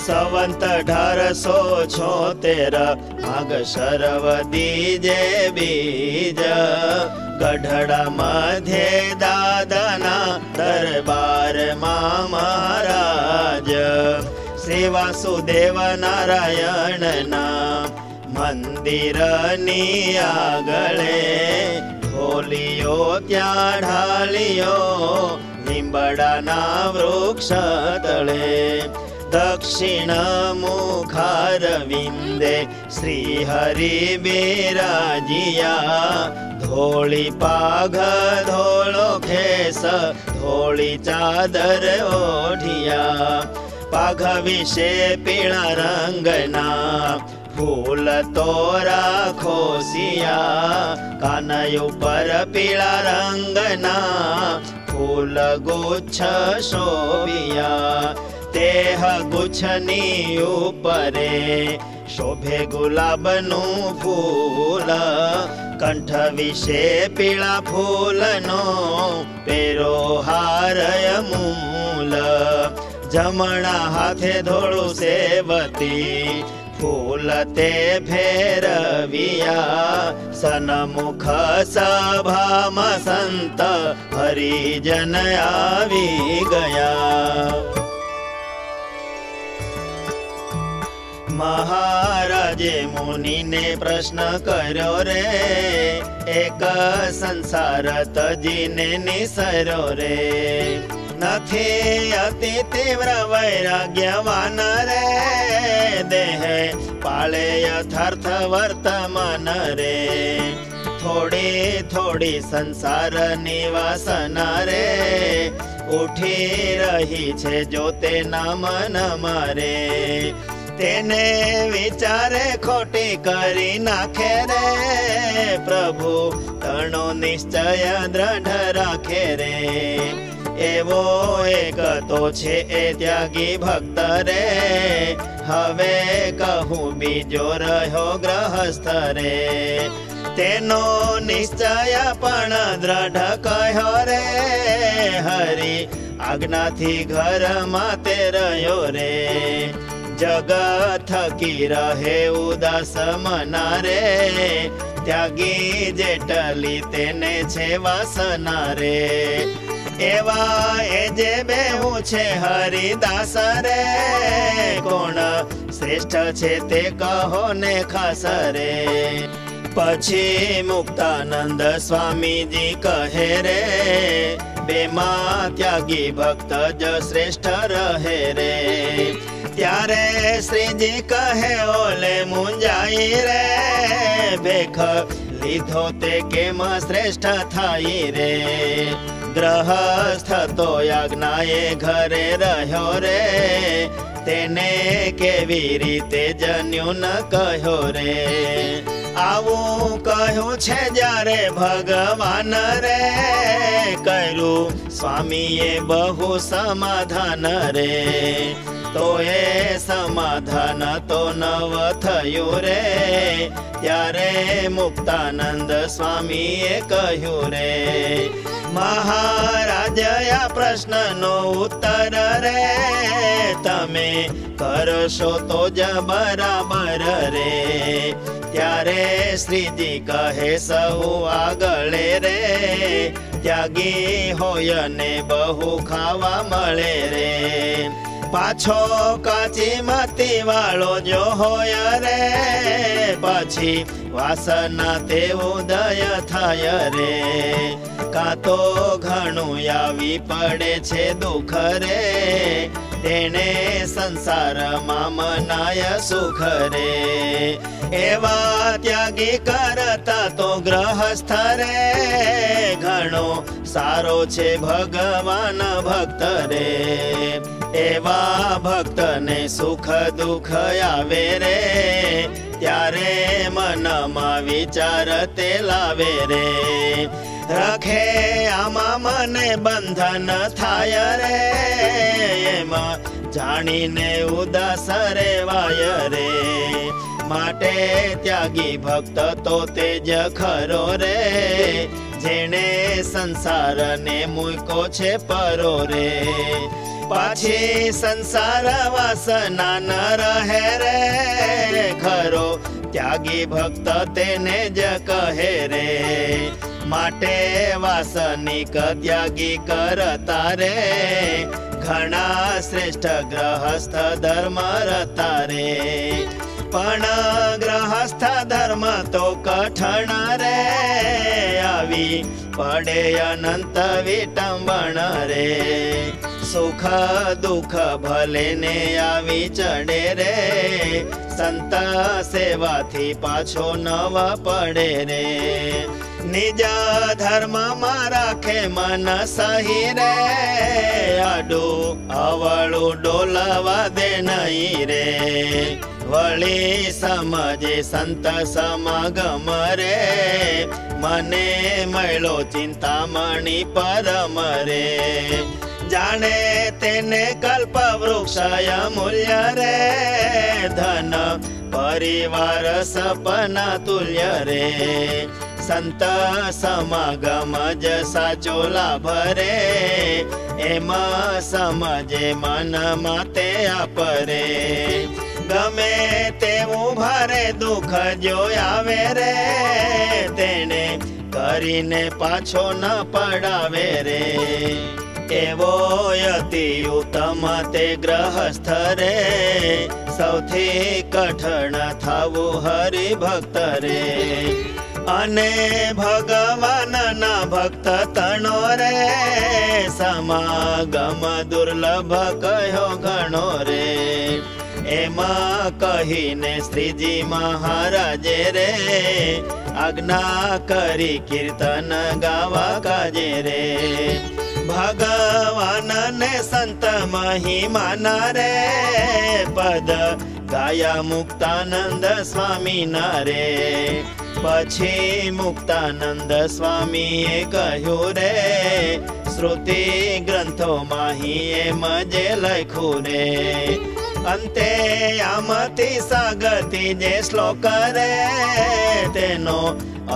સંવંત 1876 માગ સરવદી જે બીજ ગઢડા મધ્યે દાદાના દરબારમાં મહારાજ શ્રી વાસુદેવ નારાયણના મંદિરની આગળે ઢોલિયો ત્યાં ઢાલિયો લીંબડાના વૃક્ષ તળે દક્ષિણ મુખારવિંદે શ્રી હરિ બિરાજિયા ધોળી પાઘ ધોળો ખેસ ધોળી ચાદર ઓઢિયા પાઘ વિશે પીળા રંગના ફૂલ તોરા ખોસિયા કાનય ઉપર પીળા રંગના ફૂલ ગુચ્છ શોભિયા તેહ ગુચ્છની ઉપરે શોભે ગુલાબનું ફૂલ કંઠ વિશે પીળા ફૂલનો પેરો હારય મૂલ જમણા હાથે ધોળું સેવતી ફૂલ તે ફેરવિયા સન્મુખ સભામાં સંત હરિજન આવી ગયા મહારાજે મુનિને પ્રશ્ન કર્યો રે એક સંસાર તજીને નિસર્યો રે નથી અતિ તીવ્ર વૈરાગ્યવાન રે દેહ પાળે યથાર્થ વર્તમાન રે થોડી થોડી સંસારની વાસના રે ઉઠી રહી છે જો તેના મન મારે તેને વિચારે ખોટી કરી નાખે રે પ્રભુ તણો નિશ્ચય દ્રઢ રાખે રે એવો એક તો છે એ ત્યાગી ભક્ત રે હવે કહું બીજો રહ્યો ગ્રહસ્થ રે તેનો નિશ્ચય પણ દ્રઢ કહ્યો રે હરિ આજ્ઞાથી ઘરમાં તે રહ્યો રે જગત થકી રહે ઉદાસ મના રે ત્યાગી જેટલી તેને છે વાસના રે એવા એ જે બેહું છે હરિદાસ રે કોણ શ્રેષ્ઠ છે તે કહો ને ખાસ રે પછી મુક્તાનંદ સ્વામીજી કહે રે બેમાં ત્યાગી ભક્ત જ શ્રેષ્ઠ રહે રે ત્યારે શ્રીજી કહે ઓલે મુંજાઈ રે ભેખ લીધો તે કેમ શ્રેષ્ઠ થાય રે ગ્રહસ્થ તો યજ્ઞાએ ઘરે રહ્યો રે તેને કેવી રીતે જન્યું ન કહ્યો રે આવું કહ્યું છે જ્યારે ભગવાન રે કર્યું સ્વામીએ બહુ સમાધાન રે તો એ સમાધાન તો નવ થયું રે ત્યારે મુક્તાનંદ સ્વામીએ કહ્યું રે મહારાજ આ પ્રશ્નનો ઉત્તર રે તમે કરશો તો જ બરાબર રે ત્યારે શ્રીજી કહે સૌ આગળ રે ત્યાગી હોય ને બહુ ખાવા મળે રે પાછો કાચી મતી વાળો જો હોય રે પછી વાસના તે ઉદય થાય રે કાં તો ઘણું આવી પડે છે દુઃખ રે તેને સંસારમાં મનાય સુખ રે એવા ત્યાગી કરતા તો ગ્રહસ્થ રે ઘણો સારો છે ભગવાન ભક્ત રે એવા ભક્તને સુખ દુઃખ આવે રે ત્યારે મનમાં વિચાર તે લાવે રે રખે આમાં મને બંધન થાય રે એમાં જાણીને ઉદાસ રેવાય રે માટે ત્યાગી ભક્ત તો તેજ ખરો રે જેણે સંસારને મૂકો છે પરો રે पाछी संसार वासना न रहे रे खरो त्यागी भक्त तेने ज कहे रे माटे वासनिक त्यागी करता रे घणा श्रेष्ठ गृहस्थ धर्म रता रे पण गृहस्थ धर्म तो कठण रे आवी पड़े अनंत विटंबण रे सुख दुख भले ने आवी चढ़े रे संत सेवा थी पाछो नव पड़े रे निज धर्म में राखे मन सही रे आडू अवळू डोलावा दे नहीं रे वળી समझे संत समागम रे मने મળ્યો ચિંતામણી પરમ રે જાણે તેને કલ્પ વૃક્ષ અમૂલ્ય રે ધન પરિવાર સપના તુલ્ય રે સંત સમાગમ જ સાચો લાભ રે એમાં સમજે મન માતે આપરે ગમે તેવું ભારે દુઃખ જો આવે રે તેને કરીને પાછો ન પડાવે રે એવો અતિ ઉત્તમ તે ગ્રહસ્થ રે સૌથી કઠણ થવું હરિભક્ત રે અને ભગવાનના ભક્ત તણો રે સમાગમ દુર્લભ કહ્યો ઘણો રે એમાં કહીને શ્રીજી મહારાજે રે આજ્ઞા કરી કીર્તન ગાવા કાજે રે ભગવાન ને સંત મહિમાના રે પદ ગાયા મુક્તાનંદ સ્વામી ના રે પછી મુક્તાનંદ સ્વામીએ કહ્યું રે શ્રુતિ ગ્રંથો માહી એમ જે લખ્યું રે અંતે આમથી સાગતી જે શ્લોક રે તેનો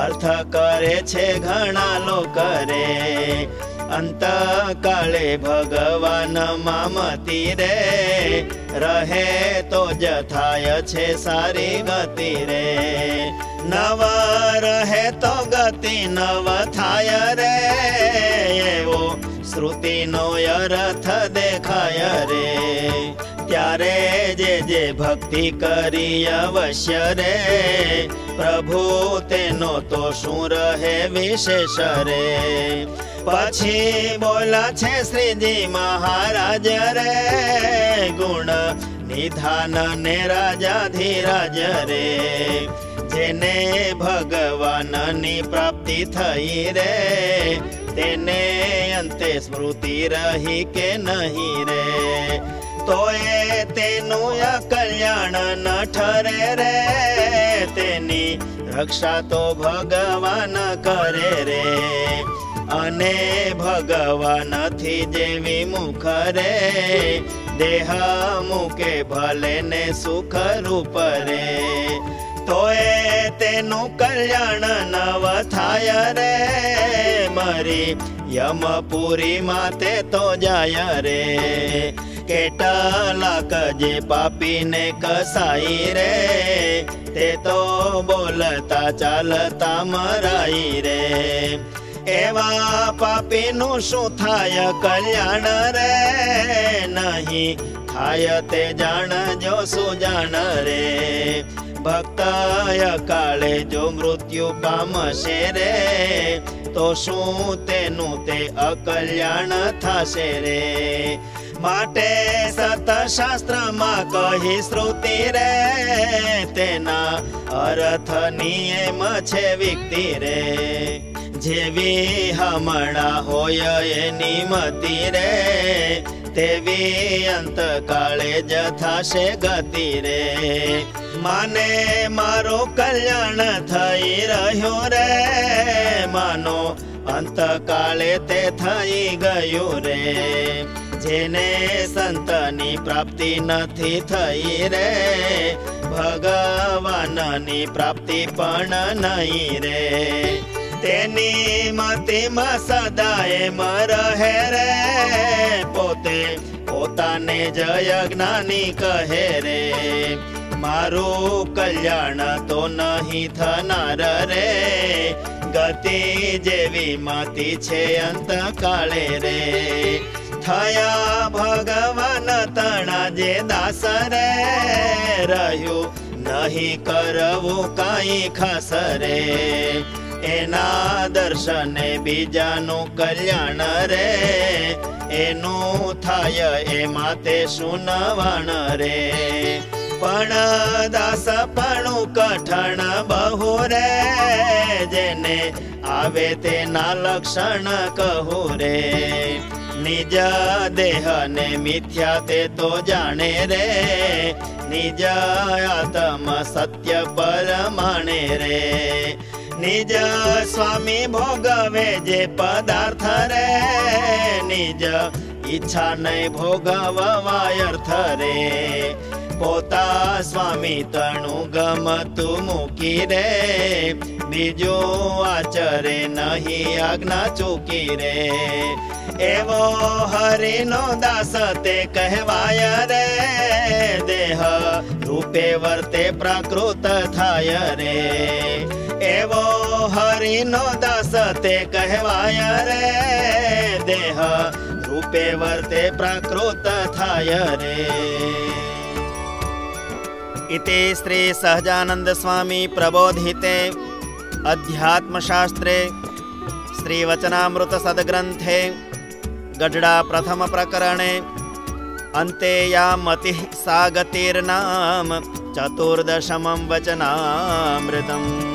અર્થ કરે છે ઘણા લોક રે અંત કાળે ભગવાન મામતી રે રહે તો જ થાય છે સારી ગતિ રે નવ રહે તો ગતિ નવ થાય રે એવો શ્રુતિનો અર્થ દેખાય રે ત્યારે જે ભક્તિ કરી અવશ્ય રે પ્રભુ તેનો તો શું રહે વિશેષ રે પછી બોલા છે શ્રીજી મહારાજ રે ગુણ નિધાન ને રાજાધિરાજ રે જેને ભગવાનની પ્રાપ્તિ થઈ રે તેને અંતે સ્મૃતિ રહી કે નહીં રે તોય તેનું કલ્યાણ ન ઠરે રે તેની રક્ષા તો ભગવાન કરે રે અને ભગવાનથી જે વિમુખ રે દેહ મૂકે ભલે ને સુખ રૂપ રે તોય તેનું કલ્યાણ નવ થાય રે મરી યમપુરી માતે તો જાય રે કેટલાક જે પાપી ને કસાઈ રે તે તો બોલતા ચાલતા મરાઈ રે એવા પાપીનું શું થાય કલ્યાણ રે નહીં થાય તે જાણજો સુજાણ રે ભક્ત કાળે જો મૃત્યુ પામશે રે તો શું તેનું તે અકલ્યાણ થશે રે માટે સતશાસ્ત્રમાં કહી શ્રુતિ રે તેના અર્થ નિયમ છે વિકતિ રે જેવી હમણાં હોય એની મતિ રે તેવી અંતકાળે જ થશે ગતિ રે માને મારો કલ્યાણ થઈ રહ્યો રે માનો અંતકાળે તે થઈ ગયું રે જેને સંતની પ્રાપ્તિ નથી થઈ રે ભગવાનની પ્રાપ્તિ પણ નહીં રે तेनी मतीमां सदाए रहे रे पोते पोताने जय ज्ञानी कहे रे मारू कल्याण तो नहीं थनार रे गति जेवी मती छे अंत काले रे थया भगवान तणा जे दास रे रह्यु नहीं करवू काई खास रे एना दर्शने बीजानु कल्याण रे एनु थाय ए माते सुनवाण रे पण दासपणु कठण बहु रे जेने आवे तेना लक्षण कहू रे निज देह ने मिथ्या ते तो जाने रे निज आत्म सत्य परमाणे रे निज स्वामी भोगवे जे पदार्थ रे निज इच्छा नहीं भोगवाय अर्थ रे पोता स्वामी तणु गमतु मूकी रे बीजो आचरे नहीं आज्ञा चूकी रे एवो हरि नो दास ते कहवाय रे देह रूपे वर्ते प्राकृत थाय रे एवो हरि नो दास ते कहवाय रे देह रूपे वर्ते प्राकृत थाय रे। इति श्री सहजानंद स्वामी प्रबोधिते अध्यात्मशास्त्रे श्रीवचनामृत सद्ग्रंथे गढडा प्रथम प्रकरणे अन्ते या मतिः सा गतिर्नाम चतुर्दशमं वचनामृतम्।